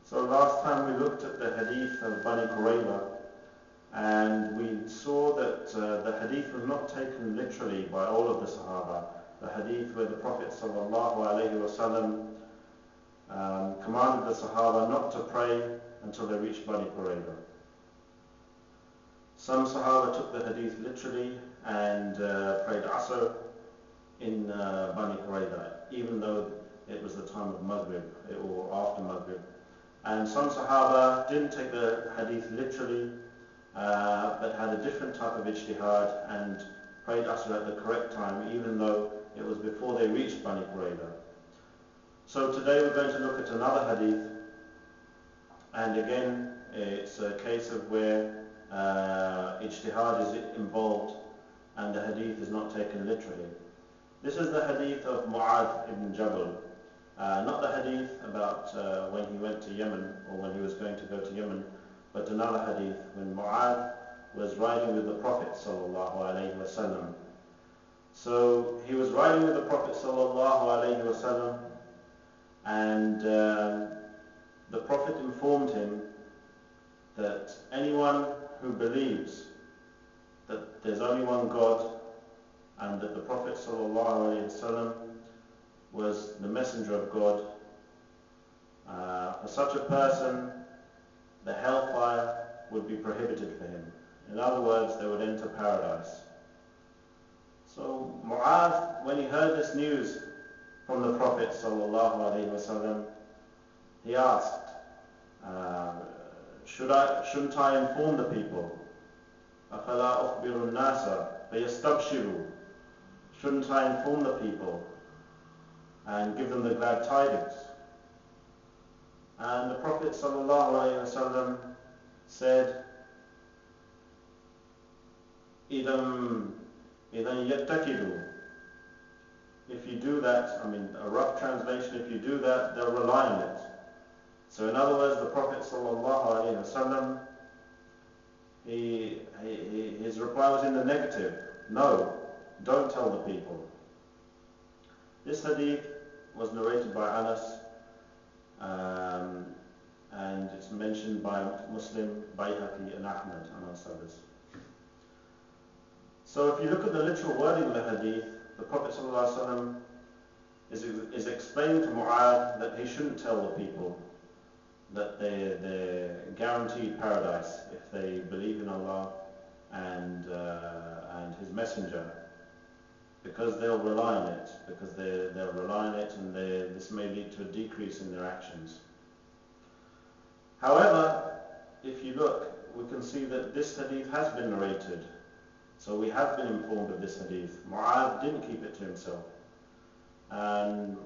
So last time we looked at the Hadeeth of Bani Qurayza, and we saw that the Hadeeth was not taken literally by all of the Sahaba. The Hadeeth where the Prophet ﷺ commanded the Sahaba not to pray until they reached Bani Qurayza. Some Sahaba took the Hadeeth literally and prayed Asr in Bani Qurayza, even though it was the time of Maghrib or after Maghrib. And some Sahaba didn't take the Hadith literally, but had a different type of Ijtihaad and prayed Asr at the correct time, even though it was before they reached Bani Qurayza. So today we're going to look at another Hadith, and again it's a case of where Ijtihaad is involved and the Hadith is not taken literally. This is the Hadith of Muaa'dh ibn Jabal. Not the Hadith about when he went to Yemen or when he was going to go to Yemen, but another Hadith when Muaa'dh was riding with the Prophet ﷺ. So he was riding with the Prophet ﷺ, and the Prophet informed him that anyone who believes that there's only one God and that the Prophet ﷺ was the messenger of God, for such a person the hellfire would be prohibited for him. In other words, they would enter paradise. So Muaa'dh, when he heard this news from the Prophet ﷺ, he asked, shouldn't I inform the people? أَفَلَا أُخْبِرُ النَّاسَ فَيَسْتَبْشِرُوا? Shouldn't I inform the people and give them the glad tidings? And the Prophet ﷺ said, إِذَا يَتَّكِدُوا. If you do that, a rough translation, if you do that, they'll rely on it. So in other words, the Prophet ﷺ, his reply was in the negative. No, don't tell the people. This hadith was narrated by Anas, and it's mentioned by Muslim, Bayhaqi and Ahmad, amongst others. So if you look at the literal wording of the hadith, the Prophet ﷺ is explaining to Muaa'dh that he shouldn't tell the people that they're guaranteed paradise if they believe in Allah and His Messenger, because they'll rely on it, and this may lead to a decrease in their actions. However, if you look, we can see that this hadith has been narrated. So we have been informed of this hadith. Muaa'dh didn't keep it to himself. And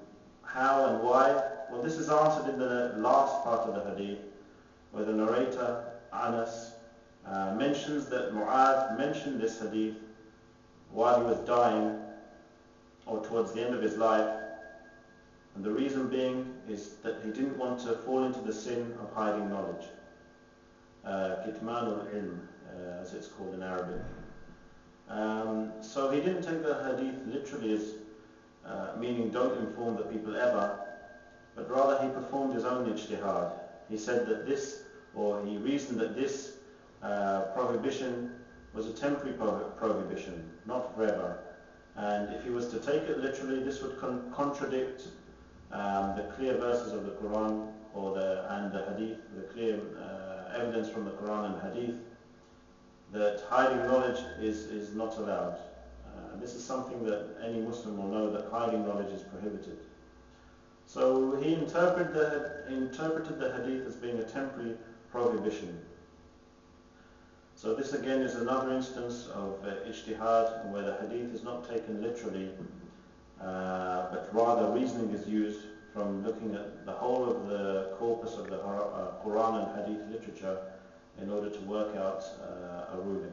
how and why? Well, this is answered in the last part of the hadith, where the narrator, Anas, mentions that Muaa'dh mentioned this hadith while he was dying, or towards the end of his life, and the reason being is that he didn't want to fall into the sin of hiding knowledge, kitmanul ilm, as it's called in Arabic. So he didn't take the hadith literally as meaning don't inform the people ever, but rather he performed his own ijtihaad. He said that this, or he reasoned that this prohibition was a temporary prohibition, not forever. And if he was to take it literally, this would contradict the clear verses of the Qur'an and the Hadith, the clear evidence from the Qur'an and Hadith that hiding knowledge is not allowed. This is something that any Muslim will know, that hiding knowledge is prohibited. So he interpreted the Hadith as being a temporary prohibition. So this again is another instance of Ijtihaad, where the Hadith is not taken literally, but rather reasoning is used from looking at the whole of the corpus of the Qur'an and Hadith literature in order to work out a ruling.